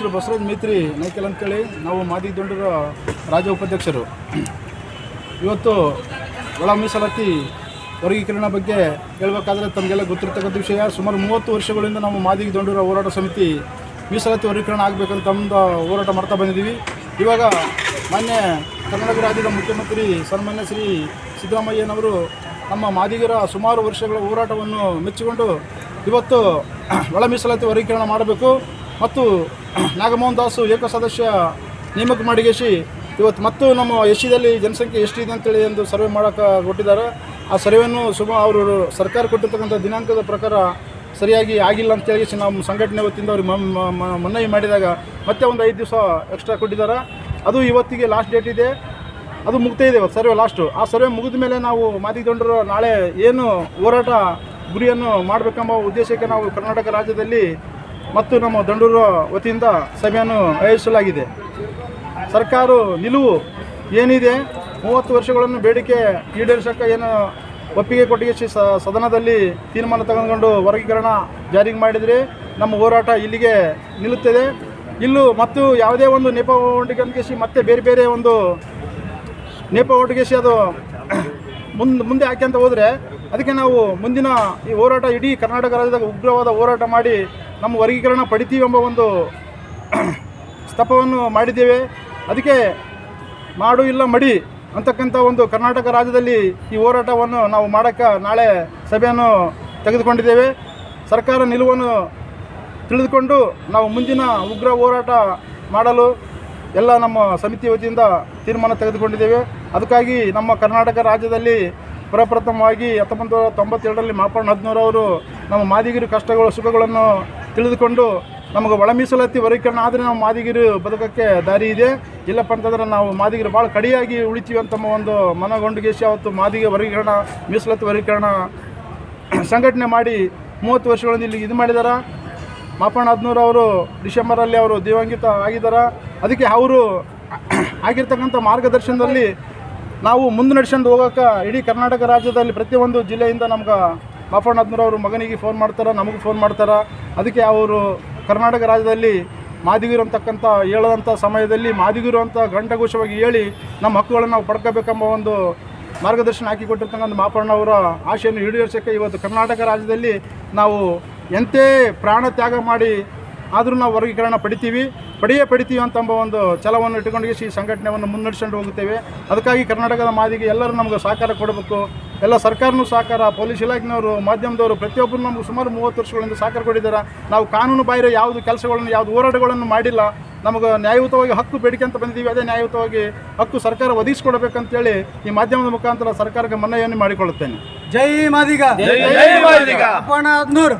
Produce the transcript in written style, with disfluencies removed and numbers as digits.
ಹೆಸರು ಬಸವರಾಜ್ ಮೈತ್ರಿ ನೈಕಲ್ ಅಂತೇಳಿ. ನಾವು ಮಾದಿಗ ದಂಡೂರ ರಾಜ್ಯ ಉಪಾಧ್ಯಕ್ಷರು. ಇವತ್ತು ಒಳ ಮೀಸಲಾತಿ ವರ್ಗೀಕರಣ ಬಗ್ಗೆ ಹೇಳಬೇಕಾದ್ರೆ ತಮಗೆಲ್ಲ ಗೊತ್ತಿರ್ತಕ್ಕಂಥ ವಿಷಯ. ಸುಮಾರು 30 ವರ್ಷಗಳಿಂದ ನಾವು ಮಾದಿಗ ದಂಡೂರ ಹೋರಾಟ ಸಮಿತಿ ಮೀಸಲಾತಿ ವರ್ಗೀಕರಣ ಆಗಬೇಕಂತ ತಮ್ಮದು ಹೋರಾಟ ಮಾಡ್ತಾ ಬಂದಿದ್ದೀವಿ. ಇವಾಗ ಮಾನ್ಯ ಕರ್ನಾಟಕ ರಾಜ್ಯದ ಮುಖ್ಯಮಂತ್ರಿ ಸನ್ಮಾನ್ಯ ಶ್ರೀ ಸಿದ್ದರಾಮಯ್ಯನವರು ನಮ್ಮ ಮಾದಿಗರ ಸುಮಾರು ವರ್ಷಗಳ ಹೋರಾಟವನ್ನು ಮೆಚ್ಚಿಕೊಂಡು ಇವತ್ತು ಒಳ ಮೀಸಲಾತಿ ವರ್ಗೀಕರಣ ಮಾಡಬೇಕು ಮತ್ತು ನಾಗಮೋಹನ್ ದಾಸು ಏಕಸದಸ್ಯ ನೇಮಕ ಮಾಡಿಗೆಸಿ ಇವತ್ತು ಮತ್ತು ನಮ್ಮ ಎಸ್ಸಿದಲ್ಲಿ ಜನಸಂಖ್ಯೆ ಎಷ್ಟಿದೆ ಅಂತೇಳಿ ಒಂದು ಸರ್ವೆ ಮಾಡೋಕ್ಕೆ ಕೊಟ್ಟಿದ್ದಾರೆ. ಆ ಸರ್ವೆಯನ್ನು ಅವರು ಸರ್ಕಾರ ಕೊಟ್ಟಿರ್ತಕ್ಕಂಥ ದಿನಾಂಕದ ಪ್ರಕಾರ ಸರಿಯಾಗಿ ಆಗಿಲ್ಲ ಅಂತೇಳಿ ನಮ್ಮ ಸಂಘಟನೆ ವತಿಯಿಂದ ಅವ್ರಿಗೆ ಮನವಿ ಮಾಡಿದಾಗ ಮತ್ತೆ ಒಂದು 5 ದಿವಸ ಎಕ್ಸ್ಟ್ರಾ ಕೊಟ್ಟಿದ್ದಾರೆ. ಅದು ಇವತ್ತಿಗೆ ಲಾಸ್ಟ್ ಡೇಟ್ ಇದೆ, ಅದು ಮುಗ್ತಾ ಇದೆ ಇವತ್ತು ಸರ್ವೆ ಲಾಸ್ಟು. ಆ ಸರ್ವೆ ಮುಗಿದ ಮೇಲೆ ನಾವು ಮಾದಿಗ ದಂಡರು ನಾಳೆ ಏನು ಹೋರಾಟ ಗುರಿಯನ್ನು ಮಾಡಬೇಕೆಂಬ ಉದ್ದೇಶಕ್ಕೆ ನಾವು ಕರ್ನಾಟಕ ರಾಜ್ಯದಲ್ಲಿ ಮತ್ತು ನಮ್ಮ ದಂಡೂರು ವತಿಯಿಂದ ಸಭೆಯನ್ನು ಆಯೋಜಿಸಲಾಗಿದೆ. ಸರ್ಕಾರ ನಿಲುವು ಏನಿದೆ 30 ವರ್ಷಗಳನ್ನು ಬೇಡಿಕೆ ಈಡೇರಿಸೋಕ್ಕೆ ಏನು ಒಪ್ಪಿಗೆ ಕೊಟ್ಟಿಗೆ ಸದನದಲ್ಲಿ ತೀರ್ಮಾನ ತೆಗೆದುಕೊಂಡು ವರ್ಗೀಕರಣ ಜಾರಿಗೆ ಮಾಡಿದರೆ ನಮ್ಮ ಹೋರಾಟ ಇಲ್ಲಿಗೆ ನಿಲ್ಲುತ್ತದೆ. ಇಲ್ಲೂ ಮತ್ತು ಯಾವುದೇ ಒಂದು ನೆಪ ಒಟ್ಟಿಗೆ ಮತ್ತೆ ಬೇರೆ ಬೇರೆ ಒಂದು ನೆಪ ಒಟ್ಟಿಗೆ ಅದು ಮುಂದೆ ಹಾಕ್ಯಂತ ಹೋದರೆ ಅದಕ್ಕೆ ನಾವು ಮುಂದಿನ ಈ ಹೋರಾಟ ಇಡೀ ಕರ್ನಾಟಕ ರಾಜ್ಯದಾಗ ಉಗ್ರವಾದ ಹೋರಾಟ ಮಾಡಿ ನಮ್ಮ ವರ್ಗೀಕರಣ ಪಡಿತೀವಿ ಎಂಬ ಒಂದು ಸ್ತಪವನ್ನು ಮಾಡಿದ್ದೇವೆ. ಅದಕ್ಕೆ ಮಾಡು ಇಲ್ಲ ಮಡಿ ಅಂತಕ್ಕಂಥ ಒಂದು ಕರ್ನಾಟಕ ರಾಜ್ಯದಲ್ಲಿ ಈ ಹೋರಾಟವನ್ನು ನಾವು ಮಾಡೋಕ್ಕೆ ನಾಳೆ ಸಭೆಯನ್ನು ತೆಗೆದುಕೊಂಡಿದ್ದೇವೆ. ಸರ್ಕಾರ ನಿಲುವನ್ನು ತಿಳಿದುಕೊಂಡು ನಾವು ಮುಂದಿನ ಉಗ್ರ ಹೋರಾಟ ಮಾಡಲು ಎಲ್ಲ ನಮ್ಮ ಸಮಿತಿ ವತಿಯಿಂದ ತೀರ್ಮಾನ ತೆಗೆದುಕೊಂಡಿದ್ದೇವೆ. ಅದಕ್ಕಾಗಿ ನಮ್ಮ ಕರ್ನಾಟಕ ರಾಜ್ಯದಲ್ಲಿ ಪ್ರಪ್ರಥಮವಾಗಿ 1992ರಲ್ಲಿ ಮಾಪಣ್ಣ ಹದಿನೂರವರು ನಮ್ಮ ಮಾದಿಗಿರಿ ಕಷ್ಟಗಳು ಸುಖಗಳನ್ನು ತಿಳಿದುಕೊಂಡು ನಮಗೆ ಒಳ ಮೀಸಲಾತಿ ವರ್ಗೀಕರಣ ಆದರೆ ನಾವು ಮಾದಿಗಿರಿ ಬದುಕೋಕ್ಕೆ ದಾರಿ ಇದೆ, ಇಲ್ಲಪ್ಪ ಅಂತಂದ್ರೆ ನಾವು ಮಾದಿಗಿರಿ ಭಾಳ ಕಡಿಯಾಗಿ ಉಳಿತೀವಿ ಅಂತ ಒಂದು ಮನಗೊಂಡುಗೇಸಿ ಅವತ್ತು ಮಾದಿಗೆ ವರ್ಗೀಕರಣ ಮೀಸಲಾತಿ ವರ್ಗೀಕರಣ ಸಂಘಟನೆ ಮಾಡಿ 30 ವರ್ಷಗಳಿಂದ ಇಲ್ಲಿ ಇದು ಮಾಡಿದ್ದಾರೆ. ಮಾಪಣ್ಣ ಹದಿನೂರವರು ಡಿಸೆಂಬರಲ್ಲಿ ಅವರು ದಿವಂಗಿತ ಆಗಿದ್ದಾರೆ. ಅದಕ್ಕೆ ಅವರು ಆಗಿರ್ತಕ್ಕಂಥ ಮಾರ್ಗದರ್ಶನದಲ್ಲಿ ನಾವು ಮುಂದೆ ನಡೆಸ್ಕೊಂಡು ಹೋಗೋಕೆ ಇಡೀ ಕರ್ನಾಟಕ ರಾಜ್ಯದಲ್ಲಿ ಪ್ರತಿಯೊಂದು ಜಿಲ್ಲೆಯಿಂದ ನಮ್ಗೆ ಮಾಪಣ್ಣ ಹದಿನೂರವರು ಮಗನಿಗೆ ಫೋನ್ ಮಾಡ್ತಾರೆ, ನಮಗೆ ಫೋನ್ ಮಾಡ್ತಾರೆ. ಅದಕ್ಕೆ ಅವರು ಕರ್ನಾಟಕ ರಾಜ್ಯದಲ್ಲಿ ಮಾದಿಗರು ಅಂತಕ್ಕಂಥ ಹೇಳೋಂಥ ಸಮಯದಲ್ಲಿ ಮಾದಿಗರು ಅಂತ ಘಂಟಘೋಷವಾಗಿ ಹೇಳಿ ನಮ್ಮ ಹಕ್ಕುಗಳನ್ನು ನಾವು ಪಡ್ಕೋಬೇಕೆಂಬ ಒಂದು ಮಾರ್ಗದರ್ಶನ ಹಾಕಿಕೊಟ್ಟಿರ್ತಕ್ಕಂಥ ಮಾಪಣ್ಣವರ ಆಶೆಯನ್ನು ಈಡೇರಿಸೋಕ್ಕೆ ಇವತ್ತು ಕರ್ನಾಟಕ ರಾಜ್ಯದಲ್ಲಿ ನಾವು ಎಂಥೇ ಪ್ರಾಣ ತ್ಯಾಗ ಮಾಡಿ ಆದರೂ ನಾವು ವರ್ಗೀಕರಣ ಪಡಿತೀವಿ ಅಂತಂಬ ಒಂದು ಛಲವನ್ನು ಇಟ್ಟುಕೊಂಡು ಈ ಸಂಘಟನೆಯನ್ನು ಮುನ್ನಡೆಸ್ಕೊಂಡು ಹೋಗುತ್ತೇವೆ. ಅದಕ್ಕಾಗಿ ಕರ್ನಾಟಕದ ಮಾದಿಗೆ ಎಲ್ಲರೂ ನಮಗೆ ಸಹಕಾರ ಕೊಡಬೇಕು. ಎಲ್ಲ ಸರ್ಕಾರನೂ ಸಹಕಾರ, ಪೊಲೀಸ್ ಇಲಾಖೆನವರು, ಮಾಧ್ಯಮದವರು ಪ್ರತಿಯೊಬ್ಬರು ನಮಗೆ ಸುಮಾರು 30 ವರ್ಷಗಳಿಂದ ಸಹಕಾರ ಕೊಟ್ಟಿದ್ದಾರೆ. ನಾವು ಕಾನೂನು ಬಾಹಿರ ಯಾವುದು ಕೆಲಸಗಳನ್ನು ಯಾವುದು ಹೋರಾಟಗಳನ್ನು ಮಾಡಿಲ್ಲ. ನಮಗೆ ನ್ಯಾಯಯುತವಾಗಿ ಹಕ್ಕು ಬೇಡಿಕೆ ಅಂತ ಬಂದಿದ್ದೀವಿ. ಅದೇ ನ್ಯಾಯಯುತವಾಗಿ ಹಕ್ಕು ಸರ್ಕಾರ ಒದಗಿಸಿಕೊಡಬೇಕಂತೇಳಿ ಈ ಮಾಧ್ಯಮದ ಮುಖಾಂತರ ಸರ್ಕಾರಕ್ಕೆ ಮನವಿಯನ್ನು ಮಾಡಿಕೊಳ್ಳುತ್ತೇನೆ. ಜೈ ಮಾದಿಗ. ಜೈ ಮಾದಿಗ. ಮಾಪಣ್ಣ ಹದಿನೂರು.